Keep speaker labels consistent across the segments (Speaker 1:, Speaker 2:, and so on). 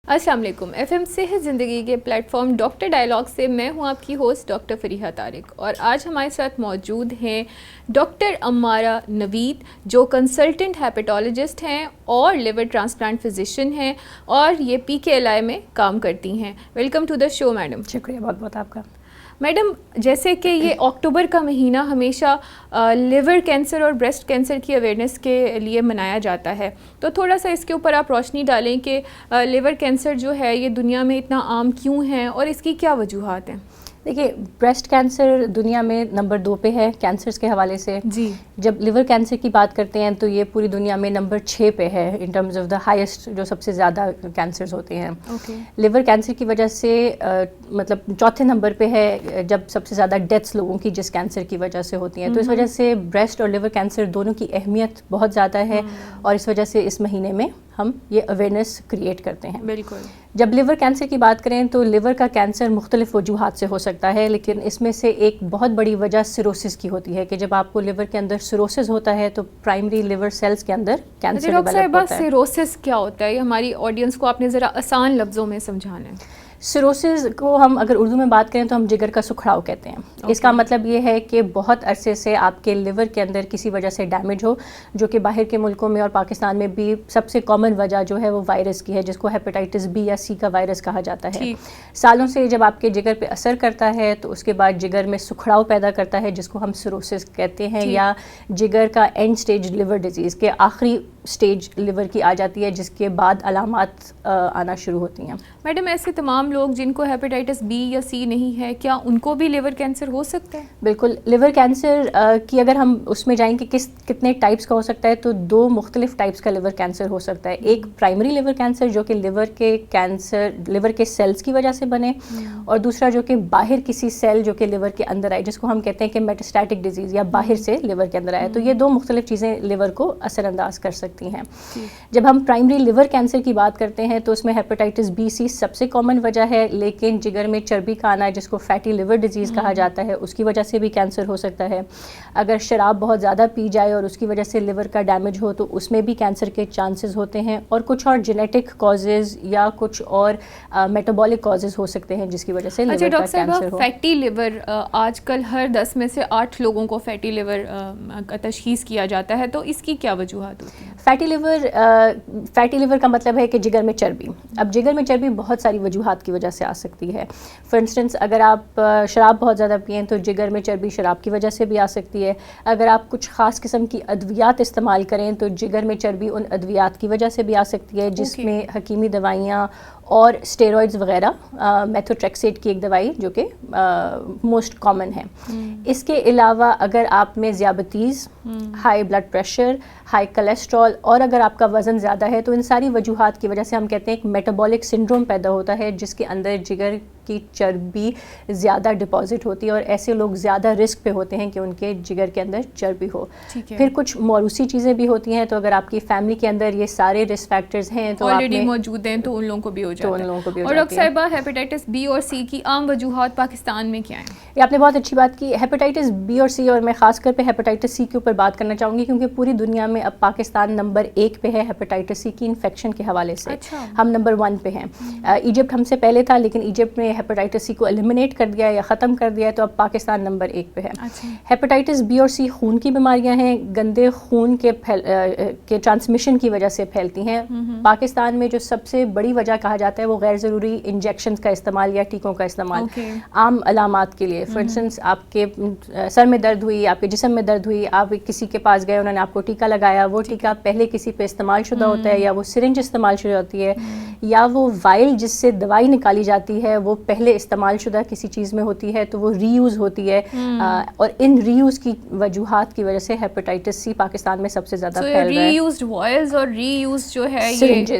Speaker 1: السلام علیکم. FM صحت زندگی کے پلیٹ فارم ڈاکٹر ڈائلاگ سے میں ہوں آپ کی ہوسٹ ڈاکٹر فریحہ طارق, اور آج ہمارے ساتھ موجود ہیں ڈاکٹر عمارہ نوید, جو کنسلٹنٹ ہیپیٹالوجسٹ ہیں اور لیور ٹرانسپلانٹ فزیشین ہیں, اور یہ PKLI میں کام کرتی ہیں. Welcome to the show madam.
Speaker 2: شکریہ بہت بہت آپ کا.
Speaker 1: میڈم, جیسے کہ یہ اکتوبر کا مہینہ ہمیشہ لیور کینسر اور بریسٹ کینسر کی اویئرنیس کے لیے منایا جاتا ہے, تو تھوڑا سا اس کے اوپر آپ روشنی ڈالیں کہ لیور کینسر جو ہے یہ دنیا میں اتنا عام کیوں ہے اور اس کی کیا وجوہات ہیں؟
Speaker 2: دیکھیے, بریسٹ کینسر دنیا میں نمبر 2 پہ ہے کینسرز کے حوالے سے.
Speaker 1: جی.
Speaker 2: جب لیور کینسر کی بات کرتے ہیں تو یہ پوری دنیا میں نمبر 6 پہ ہے in terms of the highest, جو سب سے زیادہ کینسرز ہوتے ہیں. لیور کینسر کی وجہ سے مطلب چوتھے نمبر پہ ہے جب سب سے زیادہ ڈیتھس لوگوں کی جس کینسر کی وجہ سے ہوتی ہیں. تو اس وجہ سے بریسٹ اور لیور کینسر دونوں کی اہمیت بہت زیادہ ہے, اور اس وجہ سے اس مہینے میں ہم یہ اویئرنیس کریٹ کرتے ہیں.
Speaker 1: بالکل.
Speaker 2: جب لیور کینسر کی بات کریں تو لیور کا کینسر مختلف وجوہات سے ہو سکتا ہے, لیکن اس میں سے ایک بہت بڑی وجہ سیروسس کی ہوتی ہے کہ جب آپ کو لیور کے اندر سیروسس ہوتا ہے تو پرائمری لیور سیلز کے اندر کینسر ڈیولپ ہوتا ہے.
Speaker 1: سیروسس کیا ہوتا ہے, یہ ہماری آڈینس کو آپ نے ذرا آسان لفظوں میں سمجھانا ہے.
Speaker 2: سیروسز کو ہم اگر اردو میں بات کریں تو ہم جگر کا سکھڑاؤ کہتے ہیں. اس کا مطلب یہ ہے کہ بہت عرصے سے آپ کے لیور کے اندر کسی وجہ سے ڈیمیج ہو, جو کہ باہر کے ملکوں میں اور پاکستان میں بھی سب سے کامن وجہ جو ہے وہ وائرس کی ہے, جس کو ہیپیٹائٹس B یا C کا وائرس کہا جاتا ہے. سالوں سے جب آپ کے جگر پہ اثر کرتا ہے تو اس کے بعد جگر میں سکھڑاؤ پیدا کرتا ہے, جس کو ہم سیروسس کہتے ہیں, یا جگر کا اینڈ سٹیج لیور ڈیزیز کے آخری سٹیج لیور کی آ جاتی ہے, جس کے بعد علامات آنا شروع ہوتی ہیں.
Speaker 1: میڈم, ایسے تمام لوگ جن کو ہیپیٹائٹس B یا C نہیں ہے, کیا ان کو بھی لیور کینسر ہو سکتا ہے؟
Speaker 2: بالکل. لیور کینسر کی اگر ہم اس میں جائیں کہ کتنے ٹائپس کا ہو سکتا ہے, تو 2 مختلف ٹائپس کا لیور کینسر ہو سکتا ہے. ایک پرائمری لیور کینسر جو کہ لیور کے سیلز کی وجہ سے بنے, اور دوسرا جو کہ باہر کسی سیل جو کہ لیور کے اندر آئے, جس کو ہم کہتے ہیں کہ میٹاسٹیٹک ڈیزیز, یا باہر سے لیور کے اندر آئے. تو یہ 2 مختلف چیزیں لیور کو اثر انداز کر سکتی ہیں. جب ہم پرائمری لیور کینسر کی بات کرتے ہیں تو اس میں ہیپیٹائٹس B C سب سے کامن وجہ ہے, لیکن جگر میں چربی کا آنا, جس کو فیٹی لیور ڈیزیز کہا جاتا ہے, اس کی وجہ سے بھی کینسر ہو سکتا ہے. اگر شراب بہت زیادہ پی جائے اور اس کی وجہ سے لیور کا ڈیمیج ہو تو اس میں بھی کینسر کے چانسز ہوتے ہیں, اور کچھ اور جینیٹک کازز یا کچھ اور میٹابولک کازز ہو سکتے ہیں جس کی وجہ سے لیور کا کینسر ہو.
Speaker 1: فیٹی لیور, آج کل ہر 10 میں سے 8 لوگوں کو فیٹی لیور کا تشخیص کیا جاتا ہے, تو اس کی کیا وجوہات ہوتی ہیں؟
Speaker 2: فیٹی لیور کا مطلب ہے کہ جگر میں چربی. اب جگر میں چربی بہت ساری وجوہات کی وجہ سے آ سکتی ہے. فار انسٹنس, اگر آپ شراب بہت زیادہ پئیں تو جگر میں چربی شراب کی وجہ سے بھی آ سکتی ہے. اگر آپ کچھ خاص قسم کی ادویات استعمال کریں تو جگر میں چربی ان ادویات کی وجہ سے بھی آ سکتی ہے, جس میں حکیمی دوائیاں اور اسٹیرائڈز وغیرہ, میتھوٹریکسیٹ کی ایک دوائی جو کہ موسٹ کامن ہے. اس کے علاوہ اگر آپ میں ذیابیطیز, high blood pressure, high cholesterol, اور اگر آپ کا وزن زیادہ ہے, تو ان ساری وجوہات کی وجہ سے ہم کہتے ہیں ایک میٹابولک سنڈروم پیدا ہوتا ہے, جس کے اندر جگر کی چربی زیادہ ڈپازٹ ہوتی ہے, اور ایسے لوگ زیادہ رسک پہ ہوتے ہیں کہ ان کے جگر کے اندر چربی ہو. پھر کچھ موروثی چیزیں بھی ہوتی ہیں, تو اگر آپ کی فیملی کے اندر یہ سارے رسک فیکٹرز ہیں تو
Speaker 1: آلریڈی موجود ہیں, تو ان لوگوں کو بھی ہو جاتا ہے. اور ڈاکٹر صاحبہ, ہیپیٹائٹس B اور C کی عام وجوہات پاکستان میں کیا ہیں؟
Speaker 2: یہ آپ نے بہت اچھی بات کی. ہیپیٹائٹس B اور C, اور میں خاص کر پہ ہیپیٹائٹس C کے اوپر بات کرنا چاہوں گی, کیونکہ پوری دنیا میں اب پاکستان نمبر 1 پہ ہے ہیپیٹائٹس C کی انفیکشن کے حوالے سے. ہم نمبر 1 پہ ہیں. ایجپٹ ہم سے پہلے تھا, لیکن ایجپٹ میں ہیپیٹائٹس C کو ایلیمنیٹ کر دیا یا ختم کر دیا ہے, تو اب پاکستان نمبر 1 پہ ہے. ہیپیٹائٹس B اور C خون کی بیماریاں ہیں, گندے خون کے ٹرانسمیشن کی وجہ سے پھیلتی ہیں. پاکستان میں جو سب سے بڑی وجہ کہا جاتا ہے وہ غیر ضروری انجیکشنز کا استعمال یا ٹیکوں کا استعمال عام علامات کے لیے. فار انسٹنس, آپ کے سر میں درد ہوئی, آپ کے جسم میں درد ہوئی, آپ کسی کے پاس گئے, انہوں نے آپ کو ٹیکا لگایا, وہ ٹیکا پہلے کسی پہ استعمال شدہ ہوتا ہے, یا وہ سرنج استعمال شدہ ہوتی ہے, یا وہ وائل جس سے دوائی نکالی جاتی ہے وہ پہلے استعمال شدہ کسی چیز میں ہوتی ہے تو وہ ری یوز ہوتی ہے, اور ان ری یوز کی وجوہات کی وجہ سے ہیپاٹائٹس سی پاکستان میں سب سے زیادہ پھیل رہا ہے.
Speaker 1: ری یوزڈ وائلز اور ری یوز جو ہے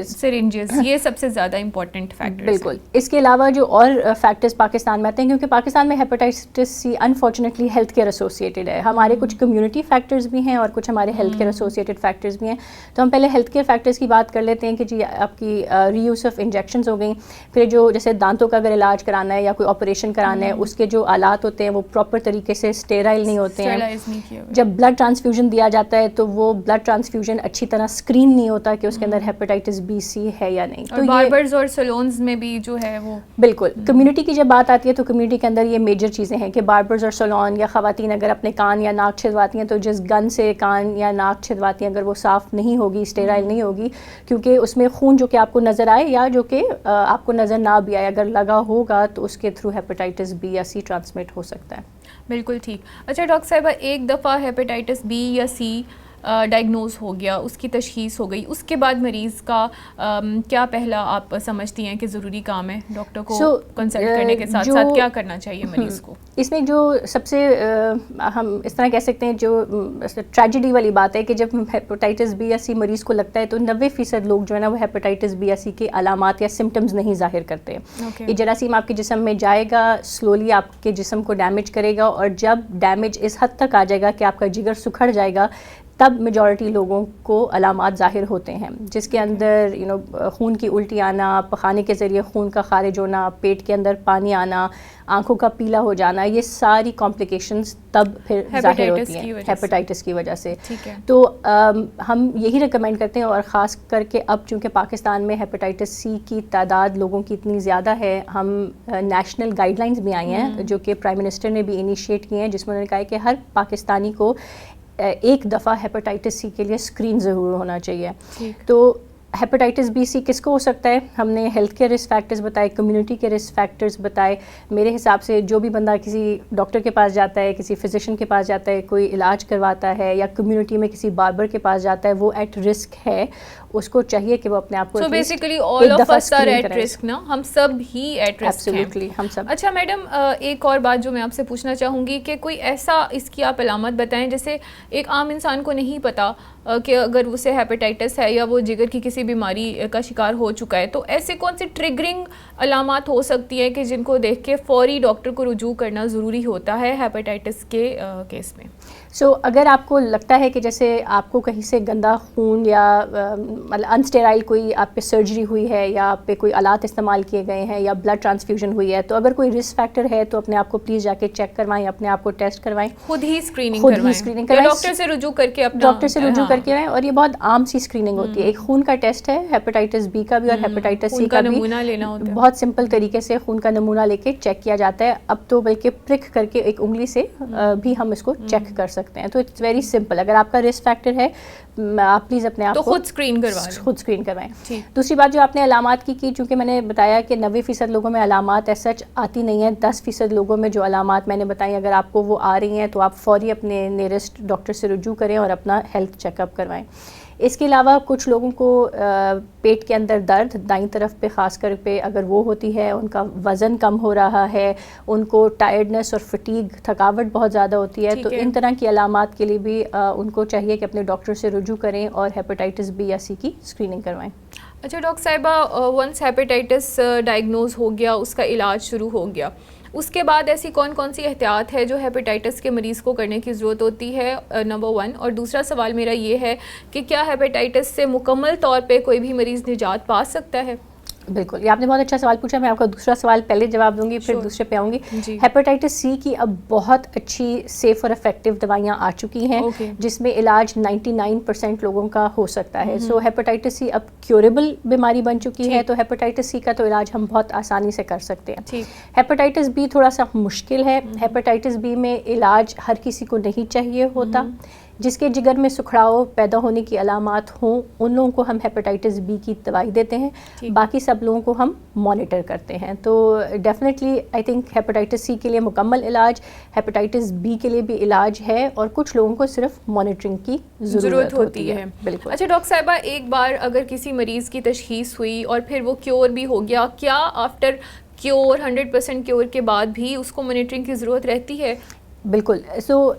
Speaker 1: سرنجز یہ سب سے زیادہ امپورٹنٹ فیکٹر.
Speaker 2: بالکل. اس کے علاوہ جو اور فیکٹرز پاکستان میں آتے ہیں, کیونکہ پاکستان میں hepatitis C unfortunately health care associated ہے. ہمارے کچھ کمیونٹی فیکٹرز بھی ہیں اور کچھ ہمارے ہیلتھ کیئر ایسوسیٹڈ فیکٹرز بھی ہیں. تو ہم پہلے ہیلتھ کیئر فیکٹرز کی بات کر لیتے ہیں کہ جی آپ کی ری یوز آف انجیکشنز ہو گئیں. پھر جو جیسے دانتوں کا اگر علاج کرانا ہے یا کوئی آپریشن کرانا ہے, اس کے جو آلات ہوتے ہیں وہ پراپر طریقے سے اسٹیرائل نہیں ہوتے ہیں. جب بلڈ ٹرانسفیوژن دیا جاتا ہے تو وہ بلڈ ٹرانسفیوژن اچھی طرح اسکرین نہیں ہوتا کہ اس کے اندر ہیپاٹائٹس بی سی ہے یا نہیں. تو
Speaker 1: باربرز اور سلونز میں بھی جو ہے وہ
Speaker 2: بالکل کمیونٹی کی جب بات آتی ہے تو کمیونٹی کے اندر یہ میجر چیزیں ہیں کہ باربرز اور سلون یا خواتین اگر اپنے کان یا ناک چھدواتی ہیں تو جس گن سے کان یا ناک چھدواتی ہیں اگر وہ صاف نہیں ہوگی, اسٹیرائل نہیں ہوگی, کیونکہ اس میں خون جو کہ آپ کو نظر آئے یا جو کہ آپ کو نظر نہ بھی آئے اگر لگا ہوگا تو اس کے تھرو ہیپاٹائٹس بی یا سی ٹرانسمٹ ہو سکتا ہے.
Speaker 1: بالکل ٹھیک. اچھا ڈاکٹر صاحبہ, ایک دفعہ ہیپاٹائٹس بی یا سی ڈائگنوز ہو گیا, اس کی تشخیص ہو گئی, اس کے بعد مریض کا کیا پہلا آپ سمجھتی ہیں کہ ضروری کام ہے ڈاکٹر کو کنسلٹ کرنے کے ساتھ ساتھ کیا کرنا چاہیے مریض کو؟
Speaker 2: اس میں جو سب سے ہم اس طرح کہہ سکتے ہیں جو ٹریجڈی والی بات ہے کہ جب ہیپاٹائٹس بی یا سی مریض کو لگتا ہے تو 90% لوگ جو ہے نا وہ ہیپاٹائٹس بی یا سی کے علامات یا سمٹمز نہیں ظاہر کرتے. یہ جراثیم آپ کے جسم میں جائے گا, سلولی آپ کے جسم کو ڈیمیج کرے گا, اور جب ڈیمیج اس حد تک آ جائے گا کہ آپ کا جگر سکھڑ جائے گا تب میجورٹی لوگوں کو علامات ظاہر ہوتے ہیں, جس کے اندر خون کی الٹی آنا, پخانے کے ذریعے خون کا خارج ہونا, پیٹ کے اندر پانی آنا, آنکھوں کا پیلا ہو جانا, یہ ساری کمپلیکیشنز تب پھر ظاہر ہوتی ہیں ہیپاٹائٹس کی وجہ سے. تو ہم یہی ریکمینڈ کرتے ہیں, اور خاص کر کے اب چونکہ پاکستان میں ہیپاٹائٹس سی کی تعداد لوگوں کی اتنی زیادہ ہے, ہم نیشنل گائیڈ لائنز بھی آئی ہیں جو کہ پرائم منسٹر نے بھی انیشیٹ کی ہیں, جس میں انہوں نے کہا ہے کہ ہر پاکستانی کو ایک دفعہ ہیپاٹائٹس سی کے لیے اسکرین ضرور ہونا چاہیے. تو ہیپاٹائٹس بی سی کس کو ہو سکتا ہے؟ ہم نے ہیلتھ کیئر رسک فیکٹرز بتائے, کمیونٹی کے رسک فیکٹرز بتائے. میرے حساب سے جو بھی بندہ کسی ڈاکٹر کے پاس جاتا ہے, کسی فزیشین کے پاس جاتا ہے, کوئی علاج کرواتا ہے, یا کمیونٹی میں کسی باربر کے پاس جاتا ہے, وہ ایٹ رسک ہے. اس کو چاہیے کہ وہ اپنے آپ کو
Speaker 1: so basically all of us are at risk نا, ہم سب ہی ایٹ رسک ہیں.
Speaker 2: ہم سب.
Speaker 1: اچھا میڈم, ایک اور بات جو میں آپ سے پوچھنا چاہوں گی کہ کوئی ایسا اس کی آپ علامت بتائیں جیسے ایک عام انسان کو نہیں پتا کہ اگر اسے ہیپاٹائٹس ہے یا وہ جگر کی کسی بیماری کا شکار ہو چکا ہے, تو ایسے کون سی ٹریگرنگ علامات ہو سکتی ہے کہ جن کو دیکھ کے فوری ڈاکٹر کو رجوع کرنا ضروری ہوتا ہے ہیپاٹائٹس کے کیس میں؟
Speaker 2: اگر آپ کو لگتا ہے کہ جیسے آپ کو کہیں سے گندا خون یا مطلب انسٹیرائل کوئی آپ پہ سرجری ہوئی ہے, یا آپ پہ کوئی آلات استعمال کیے گئے ہیں, یا بلڈ ٹرانسفیوژن ہوئی ہے, تو اگر کوئی رسک فیکٹر ہے تو اپنے آپ کو پلیز جا کے چیک کروائیں, اپنے آپ کو ٹیسٹ کروائیں,
Speaker 1: خود ہی اسکریننگ کروائیں, ڈاکٹر سے رجوع کر کے
Speaker 2: کریں. اور یہ بہت عام سی اسکریننگ ہوتی ہے. ایک خون کا ٹیسٹ ہے ہیپاٹائٹس بی کا بھی اور ہیپاٹائٹس سی کا بھی,
Speaker 1: نمونہ لینا ہوتا ہے.
Speaker 2: بہت سمپل طریقے سے خون کا نمونہ لے کے چیک کیا جاتا ہے. اب تو بلکہ پرک کر کے ایک انگلی سے بھی ہم اس کو چیک کر سکتے ہیں. تو اٹس ویری سمپل. اگر آپ کا رسک فیکٹر ہے آپ پلیز اپنے آپ کو خود اسکرین کروائیں. دوسری بات جو آپ نے علامات کی چونکہ میں نے بتایا کہ 90% لوگوں میں علامات ایز سچ آتی نہیں ہیں. 10% لوگوں میں جو علامات میں نے بتائی اگر آپ کو وہ آ رہی ہیں تو آپ فوری اپنے نیئرسٹ ڈاکٹر سے رجوع کریں اور اپنا ہیلتھ چیک اپ کروائیں. اس کے علاوہ کچھ لوگوں کو پیٹ کے اندر درد دائیں طرف پہ خاص کر پہ اگر وہ ہوتی ہے, ان کا وزن کم ہو رہا ہے, ان کو ٹائرڈنس اور فٹیگ تھکاوٹ بہت زیادہ ہوتی ہے, تو ان طرح کی علامات کے لیے بھی ان کو چاہیے کہ اپنے ڈاکٹر سے رجوع کریں اور ہیپاٹائٹس بی یا سی کی اسکریننگ کروائیں.
Speaker 1: اچھا ڈاکٹر صاحبہ, ونس ہیپاٹائٹس ڈائگنوز ہو گیا, اس کا علاج شروع ہو گیا, اس کے بعد ایسی کون سی احتیاط ہے جو ہیپاٹائٹس کے مریض کو کرنے کی ضرورت ہوتی ہے؟ نمبر 1. اور دوسرا سوال میرا یہ ہے کہ کیا ہیپاٹائٹس سے مکمل طور پہ کوئی بھی مریض نجات پا سکتا ہے؟
Speaker 2: بالکل, یہ آپ نے بہت اچھا سوال پوچھا. میں آپ کا دوسرا سوال پہلے جواب دوں گی, پھر دوسرے پہ آؤں گی. ہیپاٹائٹس سی کی اب بہت اچھی سیف اور افیکٹو دوائیاں آ چکی ہیں جس میں علاج 99% لوگوں کا ہو سکتا ہے. سو ہیپاٹائٹس سی اب کیوریبل بیماری بن چکی ہے, تو ہیپاٹائٹس سی کا تو علاج ہم بہت آسانی سے کر سکتے ہیں. ہیپاٹائٹس بی تھوڑا سا مشکل ہے. ہیپاٹائٹس بی میں علاج ہر کسی کو نہیں چاہیے ہوتا. جس کے جگر میں سکھڑاؤ پیدا ہونے کی علامات ہوں ان لوگوں کو ہم ہیپاٹائٹس بی کی دوائی دیتے ہیں, باقی سب لوگوں کو ہم مانیٹر کرتے ہیں. تو definitely I think hepatitis C کے لیے مکمل علاج, ہیپاٹائٹس بی کے لیے بھی علاج ہے, اور کچھ لوگوں کو صرف مانیٹرنگ کی ضرورت ہوتی ہے. بالکل.
Speaker 1: اچھا ڈاکٹر صاحبہ, ایک بار اگر کسی مریض کی تشخیص ہوئی اور پھر وہ کیور بھی ہو گیا, کیا آفٹر کیور 100% کیور کے بعد بھی اس کو مانیٹرنگ کی ضرورت رہتی ہے؟
Speaker 2: بالکل.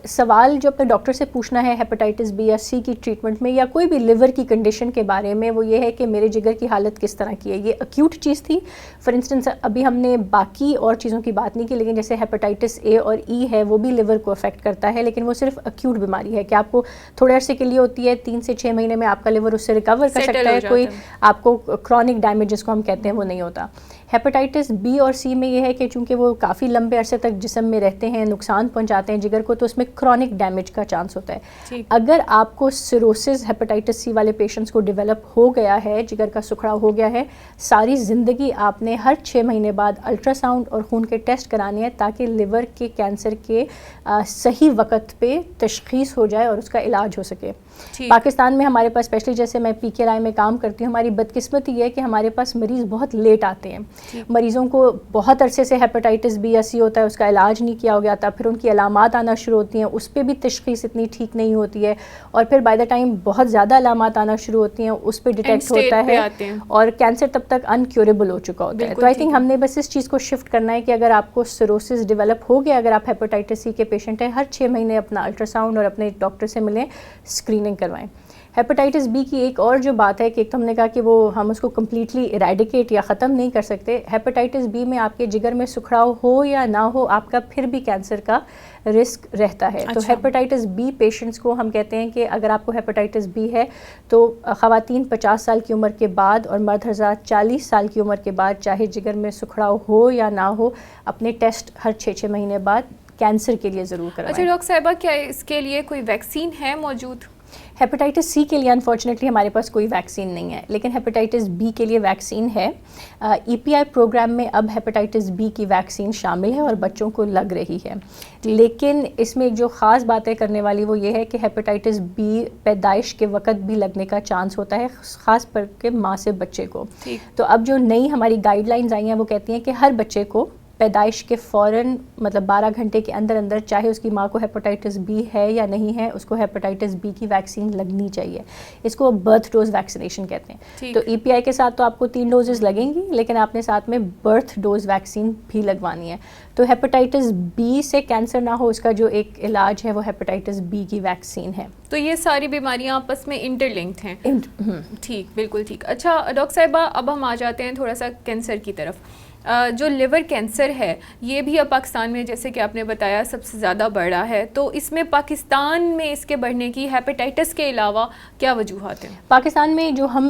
Speaker 2: سوال جو اپنے ڈاکٹر سے پوچھنا ہے ہیپاٹائٹس بی یا سی کی ٹریٹمنٹ میں یا کوئی بھی لیور کی کنڈیشن کے بارے میں وہ یہ ہے کہ میرے جگر کی حالت کس طرح کی ہے. یہ اکیوٹ چیز تھی. فار انسٹنس ابھی ہم نے باقی اور چیزوں کی بات نہیں کی, لیکن جیسے ہیپاٹائٹس اے اور ای ہے وہ بھی لیور کو افیکٹ کرتا ہے, لیکن وہ صرف اکیوٹ بیماری ہے کہ آپ کو تھوڑے عرصے کے لیے ہوتی ہے, 3 سے 6 مہینے میں آپ کا لیور اس سے ریکور کر سکتا ہے, کوئی آپ کو کرونک ڈیمیج جس کو ہم کہتے ہیں وہ نہیں ہوتا. ہیپاٹائٹس بی اور سی میں یہ ہے کہ چونکہ وہ کافی لمبے عرصے تک جسم میں رہتے ہیں, نقصان پہنچاتے ہیں جگر کو, تو اس میں کرونک ڈیمیج کا چانس ہوتا ہے. اگر آپ کو سیروسز ہیپاٹائٹس سی والے پیشنٹس کو ڈیولپ ہو گیا ہے, جگر کا سکڑاؤ ہو گیا ہے, ساری زندگی آپ نے ہر 6 مہینے بعد الٹرا ساؤنڈ اور خون کے ٹیسٹ کرانے ہیں تاکہ لیور کے کینسر کے صحیح وقت پہ تشخیص ہو جائے اور اس کا علاج ہو سکے. پاکستان میں ہمارے پاس اسپیشلی جیسے میں پی کے آئی میں کام کرتی ہوں, ہماری بدقسمتی یہ ہے کہ ہمارے پاس مریض بہت لیٹ آتے ہیں. مریضوں کو بہت عرصے سے ہیپاٹائٹس بی یا سی ہوتا ہے, اس کا علاج نہیں کیا ہو گیا تھا, پھر ان کی علامات آنا شروع ہوتی ہیں, اس پہ بھی تشخیص اتنی ٹھیک نہیں ہوتی ہے, اور پھر بائی دا ٹائم بہت زیادہ علامات آنا شروع ہوتی ہیں, اس پہ ڈیٹیکٹ ہوتا ہے اور کینسر تب تک انکیوریبل ہو چکا ہوتا ہے. تو آئی تھنک ہم نے بس اس چیز کو شفٹ کرنا ہے کہ اگر آپ کو سیروسس ڈیولپ ہو گیا, اگر آپ ہیپاٹائٹس سی کے پیشنٹ ہیں, ہر 6 مہینے اپنا الٹرا ساؤنڈ اور اپنے ڈاکٹر سے ملیں, اسکریننگ کروائیں. ہیپاٹائٹس بی کی ایک اور جو بات ہے کہ ایک تو ہم نے کہا کہ وہ ہم اس کو کمپلیٹلی ایریڈیکیٹ یا ختم نہیں کر سکتے. ہیپاٹائٹس بی میں آپ کے جگر میں سکھڑاؤ ہو یا نہ ہو, آپ کا پھر بھی کینسر کا رسک رہتا ہے. تو ہیپاٹائٹس بی پیشنٹس کو ہم کہتے ہیں کہ اگر آپ کو ہیپاٹائٹس بی ہے تو خواتین 50 سال کی عمر کے بعد اور مرد حضرات 40 سال کی عمر کے بعد, چاہے جگر میں سکھڑاؤ ہو یا نہ ہو, اپنے ٹیسٹ ہر 6 مہینے بعد کینسر کے لیے ضرور کروائیں.
Speaker 1: اچھا ڈاکٹر صاحبہ, کیا اس کے لیے کوئی ویکسین ہے موجود؟
Speaker 2: ہیپاٹائٹس سی کے لیے انفارچونیٹلی ہمارے پاس کوئی ویکسین نہیں ہے, لیکن ہیپاٹائٹس بی کے لیے ویکسین ہے. ای پی آئی پروگرام میں اب ہیپاٹائٹس بی کی ویکسین شامل ہے اور بچوں کو لگ رہی ہے. لیکن اس میں ایک جو خاص باتیں کرنے والی وہ یہ ہے کہ ہیپاٹائٹس بی پیدائش کے وقت بھی لگنے کا چانس ہوتا ہے, خاص کر کے ماں سے بچے کو. تو اب جو نئی ہماری گائیڈ لائنز آئی ہیں وہ کہتی ہیں کہ ہر بچے کو پیدائش کے فوراً مطلب 12 گھنٹے کے اندر اندر, چاہے اس کی ماں کو ہیپاٹائٹس بی ہے یا نہیں ہے, اس کو ہیپاٹائٹس بی کی ویکسین لگنی چاہیے. اس کو برتھ ڈوز ویکسینیشن کہتے ہیں. تو ای پی آئی کے ساتھ تو آپ کو 3 ڈوزز لگیں گی, لیکن آپ نے ساتھ میں برتھ ڈوز ویکسین بھی لگوانی ہے. تو ہیپاٹائٹس بی سے کینسر نہ ہو, اس کا جو ایک علاج ہے وہ ہیپاٹائٹس بی کی ویکسین ہے.
Speaker 1: تو یہ ساری بیماریاں آپس میں انٹر لنکڈ ہیں. ٹھیک, بالکل ٹھیک. اچھا ڈاکٹر صاحبہ, اب ہم آ جاتے ہیں تھوڑا سا کینسر کی طرف. جو لیور کینسر ہے یہ بھی اب پاکستان میں, جیسے کہ آپ نے بتایا, سب سے زیادہ بڑھا ہے. تو اس میں پاکستان میں اس کے بڑھنے کی ہیپاٹائٹس کے علاوہ کیا وجوہات ہیں؟
Speaker 2: پاکستان میں جو ہم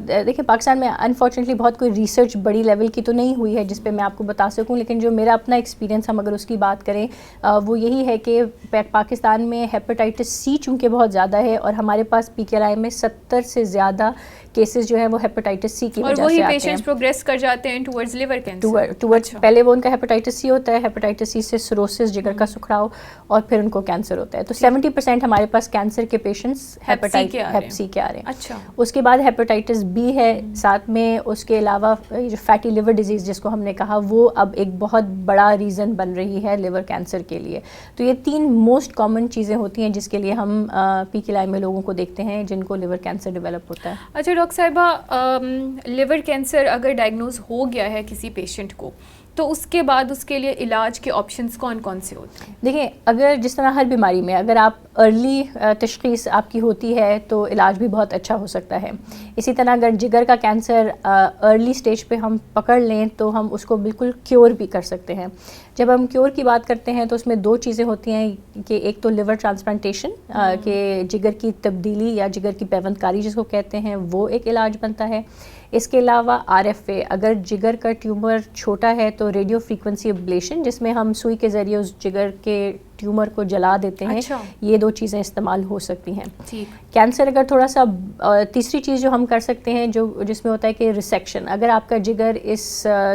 Speaker 2: دیکھیں, پاکستان میں انفارچونیٹلی بہت کوئی ریسرچ بڑی لیول کی تو نہیں ہوئی ہے جس پہ میں آپ کو بتا سکوں, لیکن جو میرا اپنا ایکسپیرینس, ہم اگر اس کی بات کریں, وہ یہی ہے کہ پاکستان میں ہیپاٹائٹس سی چونکہ بہت زیادہ ہے, اور ہمارے پاس پی کے آئی میں 70 سے زیادہ کیسز جو ہیں وہ ہیپاٹائٹس سی کی وجہ سے آتے ہیں, اور وہی
Speaker 1: پیشنٹس پروگریس کر جاتے ہیں ٹورڈز لیور کینسر.
Speaker 2: پہلے وہ ان کا ہیپاٹائٹس سی ہوتا ہے, ہیپاٹائٹس سی سے سروسس, جگر کا سکھڑاؤ, اور پھر ان کو کینسر ہوتا ہے. تو 70% ہمارے پاس کینسر کے پیشنٹس ہیپاٹائٹس ہیپ سی کے آ رہے ہیں.
Speaker 1: اچھا.
Speaker 2: اس کے بعد ہیپاٹائٹس بی ہے ساتھ میں. اس کے علاوہ جو فیٹی لیور ڈیزیز جس کو ہم نے کہا, وہ اب ایک بہت بڑا ریزن بن رہی ہے لیور کینسر کے لیے. تو یہ 3 موسٹ کامن چیزیں ہوتی ہیں جس کے لیے ہم پی کے آئی میں لوگوں کو دیکھتے ہیں جن کو لیور کینسر ڈیولپ ہوتا ہے.
Speaker 1: اچھا ڈاکٹر صاحبہ, لیور کینسر اگر ڈائگنوز ہو گیا ہے کسی پیشنٹ کو, تو اس کے بعد اس کے لیے علاج کے آپشنس کون کون سے ہوتے ہیں؟
Speaker 2: دیکھیں, اگر جس طرح ہر بیماری میں اگر آپ ارلی تشخیص آپ کی ہوتی ہے تو علاج بھی بہت اچھا ہو سکتا ہے. اسی طرح اگر جگر کا کینسر ارلی سٹیج پہ ہم پکڑ لیں تو ہم اس کو بالکل کیور بھی کر سکتے ہیں. جب ہم کیور کی بات کرتے ہیں تو اس میں 2 چیزیں ہوتی ہیں کہ ایک تو لیور ٹرانسپلانٹیشن, کہ جگر کی تبدیلی یا جگر کی پیوند کاری جس کو کہتے ہیں, وہ ایک علاج بنتا ہے. اس کے علاوہ آر ایف اے, اگر جگر کا ٹیومر چھوٹا ہے تو ریڈیو فریکوینسی ابلیشن, جس میں ہم سوئی کے ذریعے اس جگر کے ٹیومر کو جلا دیتے ہیں. یہ 2 چیزیں استعمال ہو سکتی ہیں. کینسر اگر تھوڑا سا, تیسری چیز جو ہم کر سکتے ہیں جس میں ہوتا ہے کہ ریسیکشن. اگر آپ کا جگر اس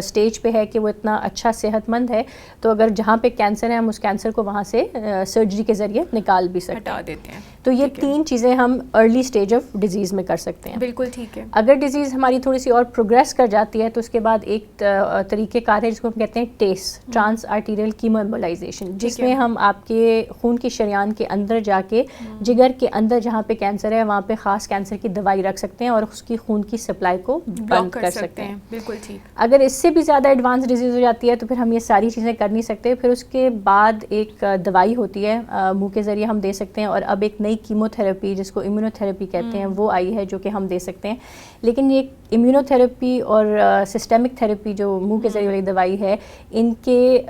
Speaker 2: سٹیج پہ ہے کہ وہ اتنا اچھا صحت مند ہے, تو اگر جہاں پہ کینسر ہے ہم اس کینسر کو وہاں سے سرجری کے ذریعے نکال بھی سکتے ہیں,
Speaker 1: ہٹا دیتے ہیں.
Speaker 2: تو یہ 3 چیزیں ہم ارلی اسٹیج آف ڈیزیز میں کر سکتے ہیں.
Speaker 1: بالکل ٹھیک ہے.
Speaker 2: اگر ڈیزیز ہماری تھوڑی سی اور پروگریس کر جاتی ہے تو اس کے بعد ایک طریقہ کار ہے جس کو ہم کہتے ہیں ٹیس, ٹرانس آرٹیریل کیمو ایمبولائزیشن, جس میں ہم آپ کے خون کی شریان کے اندر جا کے جگر کے اندر جہاں پہ کینسر ہے وہاں پہ خاص کینسر کی دوائی رکھ سکتے ہیں اور اس کی خون کی سپلائی کو بند کر سکتے ہیں.
Speaker 1: بالکل ٹھیک.
Speaker 2: اگر اس سے بھی زیادہ ایڈوانس ڈیزیز ہو جاتی ہے تو پھر ہم یہ ساری چیزیں کر نہیں سکتے. پھر اس کے بعد ایک دوائی ہوتی ہے منہ کے ذریعے ہم دے سکتے ہیں, اور اب ایک نئی کیمو تھراپی جس کو امیونو تھراپی کہتے ہیں وہ آئی ہے جو کہ ہم دے سکتے ہیں. لیکن یہ امیونو تھراپی اور سسٹمک تھراپی جو منہ کے ذریعے والی دوائی ہے ان کے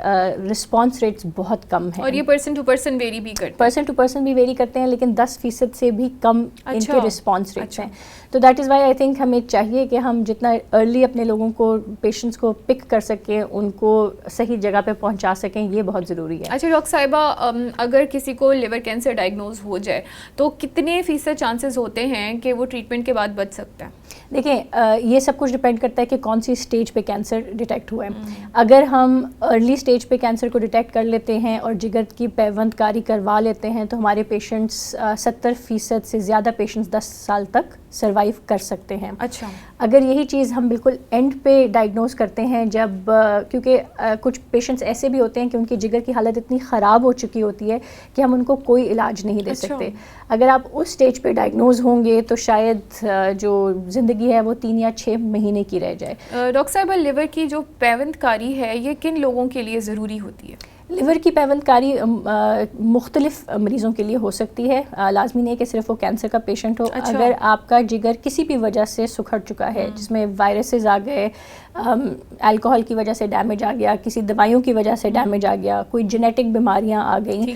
Speaker 2: رسپانس ریٹس بہت کم ہیں,
Speaker 1: اور یہ پرسن ٹو پرسن ویری بھی کرتے ہیں.
Speaker 2: پرسن ٹو پرسن بھی ویری کرتے ہیں, لیکن 10% سے بھی کم ان کے رسپانس ریٹس ہیں. تو that is why I think ہمیں چاہیے کہ ہم جتنا ارلی اپنے لوگوں کو, پیشنٹس کو پک کر سکیں, ان کو صحیح جگہ پہ پہنچا سکیں, یہ بہت ضروری ہے.
Speaker 1: اچھا ڈاکٹر صاحبہ, اگر کسی کو لیور کینسر ڈائگنوز ہو جائے تو کتنے فیصد چانسز ہوتے ہیں کہ وہ ٹریٹمنٹ کے بعد بچ سکتا ہے؟
Speaker 2: دیکھیں یہ سب کچھ ڈپینڈ کرتا ہے کہ کون سی اسٹیج پہ کینسر ڈیٹیکٹ ہوا ہے. اگر ہم ارلی اسٹیج پہ کینسر کو ڈیٹیکٹ کر لیتے ہیں اور جگر کی پیوند کاری کروا لیتے ہیں تو ہمارے پیشنٹس 70% سے زیادہ پیشنٹس 10 سال تک سروائیو کر سکتے ہیں.
Speaker 1: اچھا.
Speaker 2: اگر یہی چیز ہم بالکل اینڈ پہ ڈائگنوز کرتے ہیں جب, کیونکہ کچھ پیشنٹس ایسے بھی ہوتے ہیں کہ ان کی جگر کی حالت اتنی خراب ہو چکی ہوتی ہے کہ ہم ان کو کوئی علاج نہیں دے سکتے. اگر آپ اس اسٹیج پہ ڈائگنوز ہوں گے تو شاید جو زندگی ہے وہ 3 یا 6 مہینے کی رہ جائے.
Speaker 1: ڈاکٹر صاحبہ, لیور کی جو پیوند کاری ہے یہ کن لوگوں کے لیے ضروری ہوتی ہے؟
Speaker 2: لیور کی پیوند کاری مختلف مریضوں کے لیے ہو سکتی ہے, لازمی نہیں ہے کہ صرف وہ کینسر کا پیشنٹ ہو. اگر آپ کا جگر کسی بھی وجہ سے سکھڑ چکا ہے, جس میں وائرسز آ گئے, الکوہول کی وجہ سے ڈیمیج آ گیا, کسی دوائیوں کی وجہ سے ڈیمیج آ گیا, کوئی جینیٹک بیماریاں آ گئیں,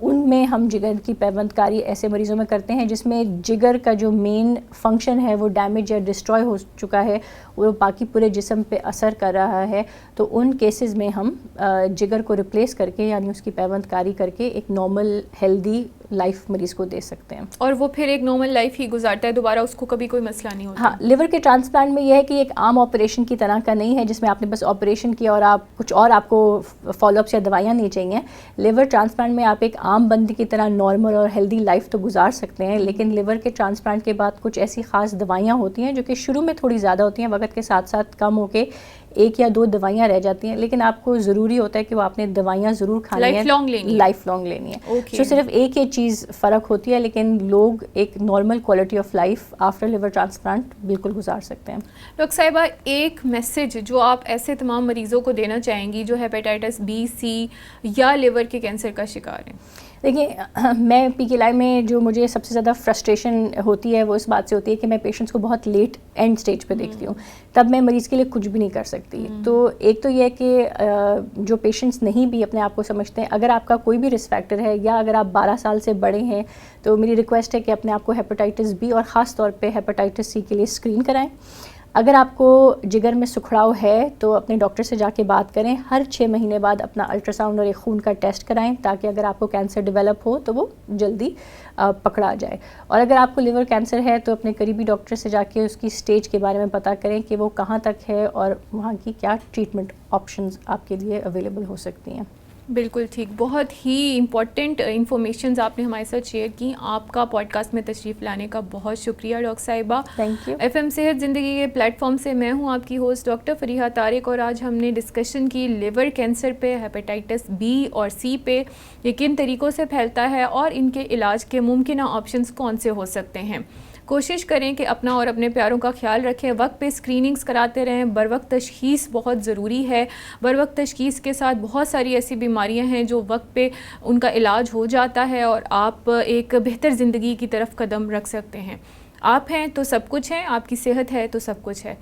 Speaker 2: ان میں ہم جگر کی پیوند کاری ایسے مریضوں میں کرتے ہیں جس میں جگر کا جو مین فنکشن ہے وہ ڈیمیج یا ڈسٹروائے ہو چکا ہے, وہ باقی پورے جسم پہ اثر کر رہا ہے. تو ان کیسز میں ہم جگر کو ریپلیس کر کے, یعنی اس کی پیوند کاری کر کے ایک نارمل ہیلدی لائف مریض کو دے سکتے ہیں, اور
Speaker 1: وہ پھر ایک نارمل لائف ہی گزارتا ہے, دوبارہ اس کو کبھی کوئی مسئلہ نہیں ہوتا.
Speaker 2: ہاں, لیور کے ٹرانسپلانٹ میں یہ ہے کہ ایک عام آپریشن کی طرح کا نہیں ہے جس میں آپ نے بس آپریشن کیا اور آپ کچھ اور آپ کو فالو اپس یا دوائیاں نہیں چاہیے. لیور ٹرانسپلانٹ میں آپ ایک عام بندے کی طرح نارمل اور ہیلدی لائف تو گزار سکتے ہیں, لیکن لیور کے ٹرانسپلانٹ کے بعد کچھ ایسی خاص دوائیاں ہوتی ہیں جو کہ شروع میں تھوڑی زیادہ ہوتی ہیں, وقت کے ساتھ ساتھ کم ہو کے 1 یا 2 دوائیاں رہ جاتی ہیں, لیکن آپ کو ضروری ہوتا ہے کہ وہ آپ نے دوائیاں ضرور کھانی ہیں, لائف لانگ لینی ہے. تو صرف ایک یہ چیز فرق ہوتی ہے, لیکن لوگ ایک normal quality of life after liver transplant بالکل گزار سکتے ہیں.
Speaker 1: ڈاکٹر صاحبہ, ایک میسج جو آپ ایسے تمام مریضوں کو دینا چاہیں گی جو ہیپیٹائٹس بی, سی یا لیور کے کینسر کا شکار ہیں؟
Speaker 2: دیکھیے, میں پی کے لائی میں جو مجھے سب سے زیادہ فرسٹریشن ہوتی ہے وہ اس بات سے ہوتی ہے کہ میں پیشنٹس کو بہت لیٹ اینڈ سٹیج پہ دیکھتی ہوں, تب میں مریض کے لیے کچھ بھی نہیں کر سکتی. تو ایک تو یہ ہے کہ جو پیشنٹس نہیں بھی اپنے آپ کو سمجھتے ہیں, اگر آپ کا کوئی بھی رسک فیکٹر ہے یا اگر آپ 12 سال سے بڑے ہیں تو میری ریکویسٹ ہے کہ اپنے آپ کو ہیپیٹائٹس بی اور خاص طور پہ ہیپیٹائٹس سی کے لیے اسکرین کرائیں. اگر آپ کو جگر میں سکھڑاؤ ہے تو اپنے ڈاکٹر سے جا کے بات کریں, ہر 6 مہینے بعد اپنا الٹرا ساؤنڈ اور ایک خون کا ٹیسٹ کرائیں تاکہ اگر آپ کو کینسر ڈیولپ ہو تو وہ جلدی پکڑا جائے. اور اگر آپ کو لیور کینسر ہے تو اپنے قریبی ڈاکٹر سے جا کے اس کی اسٹیج کے بارے میں پتہ کریں کہ وہ کہاں تک ہے اور وہاں کی کیا ٹریٹمنٹ آپشنز آپ کے لیے اویلیبل ہو سکتی ہیں.
Speaker 1: بالکل ٹھیک, بہت ہی امپورٹنٹ انفارمیشنز آپ نے ہمارے ساتھ شیئر کی. آپ کا پوڈ کاسٹ میں تشریف لانے کا بہت شکریہ ڈاکٹر صاحبہ.
Speaker 2: Thank you.
Speaker 1: FM صحت زندگی کے پلیٹ فارم سے میں ہوں آپ کی ہوسٹ ڈاکٹر فریحہ طارق, اور آج ہم نے ڈسکشن کی لیور کینسر پہ, ہیپیٹائٹس بی اور سی پہ, یہ کن طریقوں سے پھیلتا ہے اور ان کے علاج کے ممکنہ آپشنز کون سے ہو سکتے ہیں. کوشش کریں کہ اپنا اور اپنے پیاروں کا خیال رکھیں, وقت پہ اسکریننگز کراتے رہیں, بر وقت تشخیص بہت ضروری ہے. بر وقت تشخیص کے ساتھ بہت ساری ایسی بیماریاں ہیں جو وقت پہ ان کا علاج ہو جاتا ہے اور آپ ایک بہتر زندگی کی طرف قدم رکھ سکتے ہیں. آپ ہیں تو سب کچھ ہے, آپ کی صحت ہے تو سب کچھ ہے.